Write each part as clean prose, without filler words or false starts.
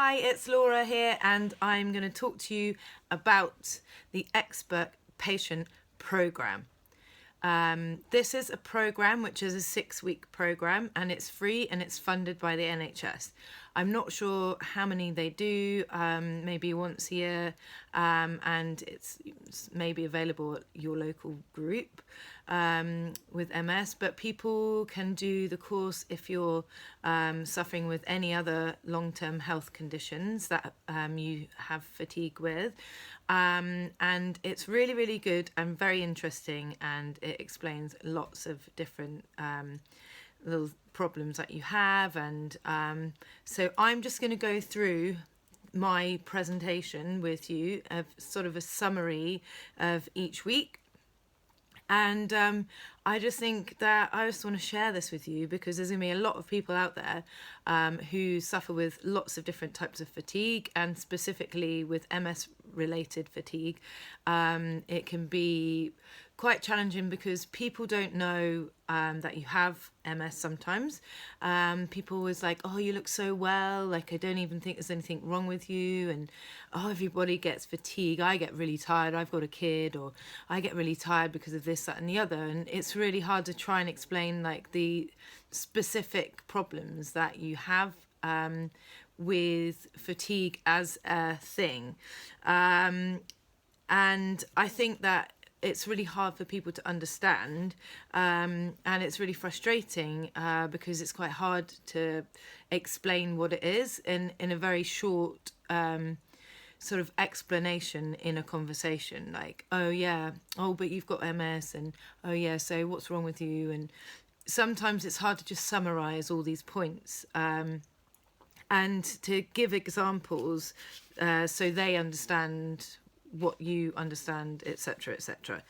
Hi, it's Laura here, and I'm going to talk to you about the Expert Patient Programme. This is a program which is a 6-week program, and it's free and it's funded by the NHS. I'm not sure how many they do, maybe once a year, and it's maybe available at your local group with MS, but people can do the course if you're suffering with any other long-term health conditions that you have fatigue with. And it's really, really good and very interesting, and it explains lots of different little problems that you have. And so I'm just going to go through my presentation with you of sort of a summary of each week. And I just think that I just want to share this with you because there's going to be a lot of people out there who suffer with lots of different types of fatigue, and specifically with MS related fatigue. It can be quite challenging because people don't know that you have MS sometimes. People always like, oh, you look so well, like I don't even think there's anything wrong with you, and oh, everybody gets fatigue. I get really tired, I've got a kid, or I get really tired because of this, that and the other. And it's really hard to try and explain like the specific problems that you have with fatigue as a thing. And I think that it's really hard for people to understand, and it's really frustrating because it's quite hard to explain what it is in a very short sort of explanation in a conversation, like, oh yeah, oh but you've got MS, and oh yeah, so what's wrong with you? And sometimes it's hard to just summarize all these points and to give examples so they understand what you understand, etc., etc.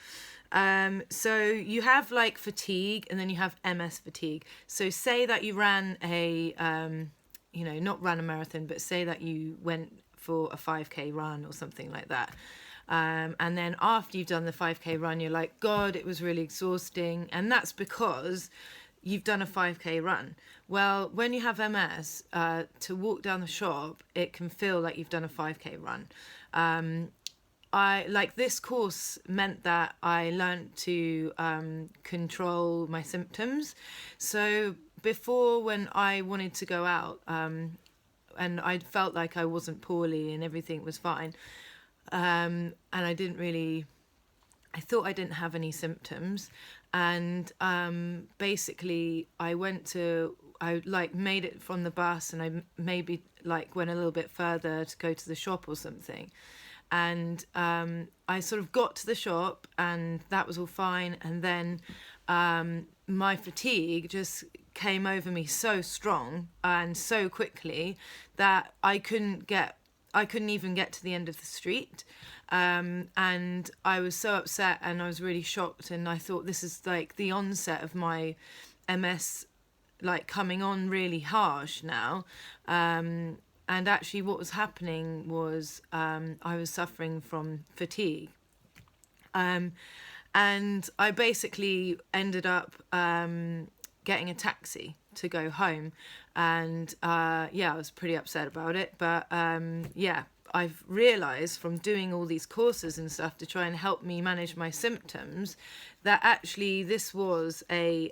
So you have like fatigue, and then you have MS fatigue. So say that you ran a not ran a marathon, but say that you went for a 5k run or something like that, and then after you've done the 5k run, you're like, God, it was really exhausting. And that's because you've done a 5k run. Well, when you have MS, to walk down the shop, it can feel like you've done a 5k run. I like this course meant that I learned to control my symptoms. So before, when I wanted to go out and I felt like I wasn't poorly and everything was fine, and I thought I didn't have any symptoms, and basically I made it from the bus, and I maybe like went a little bit further to go to the shop or something. And I sort of got to the shop and that was all fine. And then my fatigue just came over me so strong and so quickly that I couldn't even get to the end of the street. And I was so upset and I was really shocked. And I thought, this is like the onset of my MS, like coming on really harsh now. And actually what was happening was I was suffering from fatigue. And I basically ended up getting a taxi to go home. And I was pretty upset about it. But I've realised from doing all these courses and stuff to try and help me manage my symptoms that actually this was a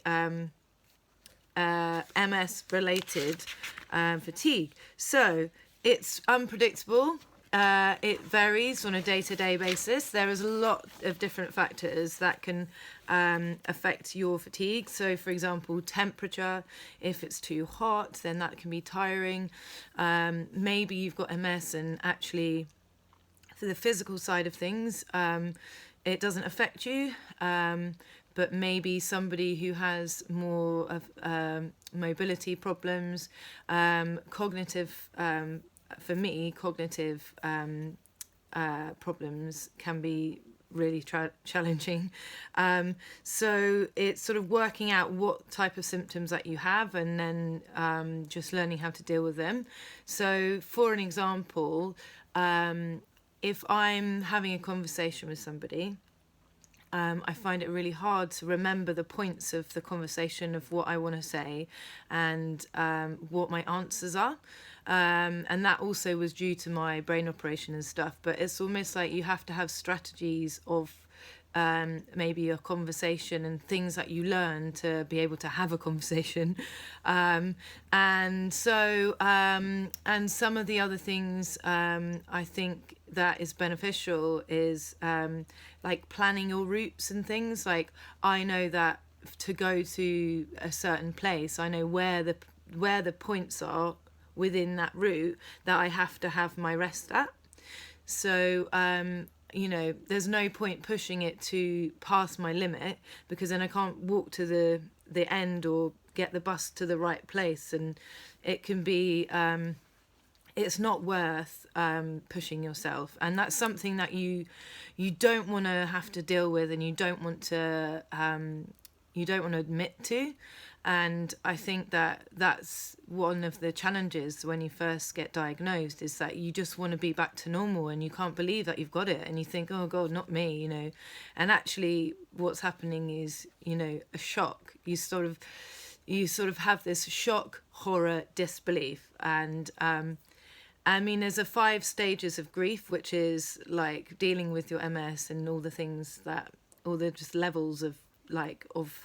MS related fatigue. So it's unpredictable. It varies on a day-to-day basis. There is a lot of different factors that can affect your fatigue. So for example, temperature. If it's too hot, then that can be tiring. Maybe you've got MS and actually for the physical side of things it doesn't affect you, but maybe somebody who has more of mobility problems, cognitive problems can be really challenging. So it's sort of working out what type of symptoms that you have, and then just learning how to deal with them. So for an example, if I'm having a conversation with somebody I find it really hard to remember the points of the conversation of what I want to say and what my answers are. And that also was due to my brain operation and stuff. But it's almost like you have to have strategies of maybe a conversation and things that you learn to be able to have a conversation. And some of the other things I think that is beneficial is like planning your routes and things. Like, I know that to go to a certain place, I know where the points are within that route that I have to have my rest at. So there's no point pushing it to past my limit, because then I can't walk to the end or get the bus to the right place, and it can be it's not worth pushing yourself. And that's something that you don't want to have to deal with, and you don't want to admit to. And I think that that's one of the challenges when you first get diagnosed, is that you just want to be back to normal and you can't believe that you've got it, and you think, oh God, not me, and actually what's happening is, a shock. You sort of have this shock, horror, disbelief. And there's 5 stages of grief, which is like dealing with your MS and all the things all the just levels of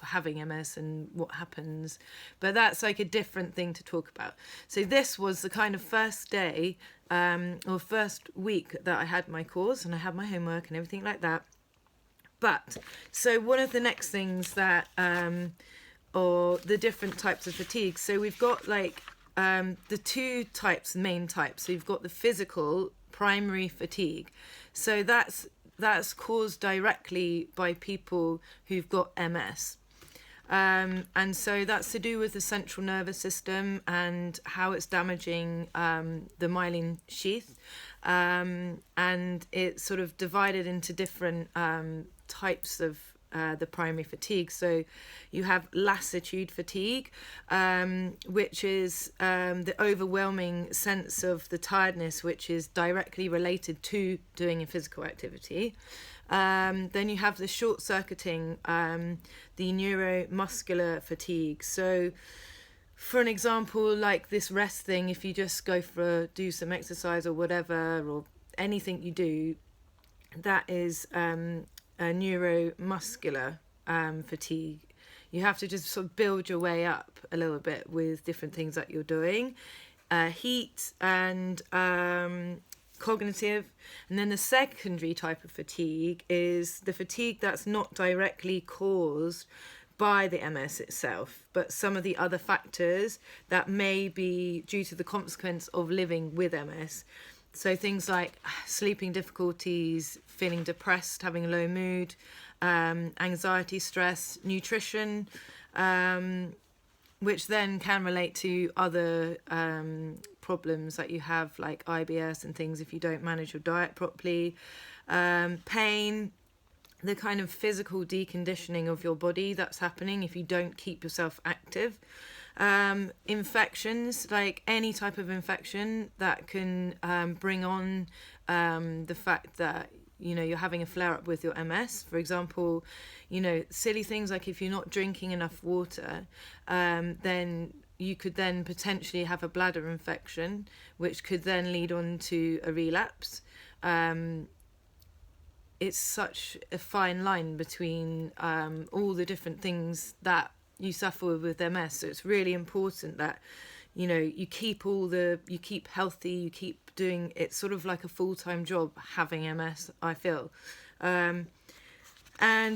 having MS and what happens. But that's like a different thing to talk about. So this was the kind of first day or first week that I had my course, and I had my homework and everything like that. But so one of the next things that or the different types of fatigue. So we've got the 2 main types. So you've got the physical primary fatigue. So that's caused directly by people who've got MS. And so that's to do with the central nervous system and how it's damaging the myelin sheath. And it's sort of divided into different types of the primary fatigue. So you have lassitude fatigue, which is the overwhelming sense of the tiredness, which is directly related to doing a physical activity. Then you have the short-circuiting, the neuromuscular fatigue. So for an example, like this rest thing, if you just do some exercise or whatever, or anything you do, that is a neuromuscular fatigue. You have to just sort of build your way up a little bit with different things that you're doing. Heat and cognitive. And then the secondary type of fatigue is the fatigue that's not directly caused by the MS itself, but some of the other factors that may be due to the consequence of living with MS. So things like sleeping difficulties, feeling depressed, having a low mood, anxiety, stress, nutrition, which then can relate to other problems that you have, like IBS and things if you don't manage your diet properly, pain, the kind of physical deconditioning of your body that's happening if you don't keep yourself active. Infections, like any type of infection that can bring on the fact that you're having a flare-up with your MS. For example, silly things like if you're not drinking enough water, then you could then potentially have a bladder infection, which could then lead on to a relapse. It's such a fine line between all the different things that you suffer with MS. So it's really important that you keep healthy, you keep doing it. Sort of like a full-time job having MS, I feel. And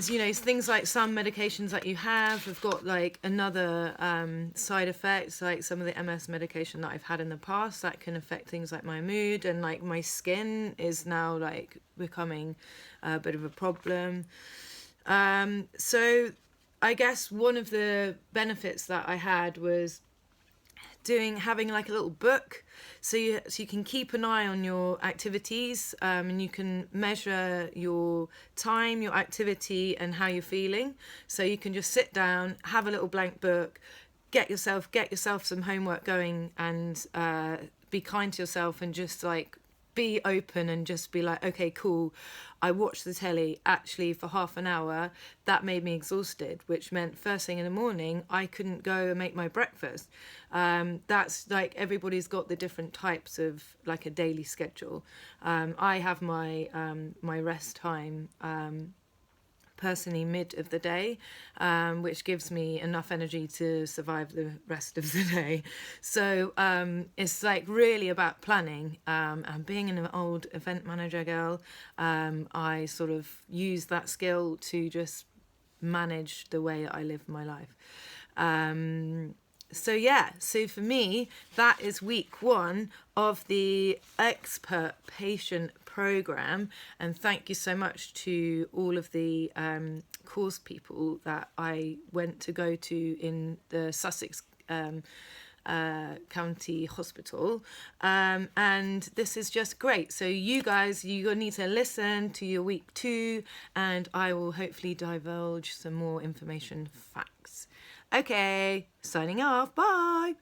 things like some medications that you have got like another side effects, like some of the MS medication that I've had in the past that can affect things like my mood, and like my skin is now like becoming a bit of a problem. So I guess one of the benefits that I had was having like a little book, so you can keep an eye on your activities, and you can measure your time, your activity, and how you're feeling. So you can just sit down, have a little blank book, get yourself some homework going, and be kind to yourself, and just like be open and just be like, okay, cool, I watched the telly actually for half an hour. That made me exhausted, which meant first thing in the morning I couldn't go and make my breakfast. That's like, everybody's got the different types of like a daily schedule. I have my my rest time personally mid of the day, which gives me enough energy to survive the rest of the day. So it's like really about planning, and being an old event manager girl, I sort of use that skill to just manage the way that I live my life. So yeah, so for me, that is week 1 of the expert patient program, and thank you so much to all of the course people that I went to go to in the Sussex County Hospital, and this is just great. So you guys, you need to listen to your week 2, and I will hopefully divulge some more information, facts. Okay, signing off, bye.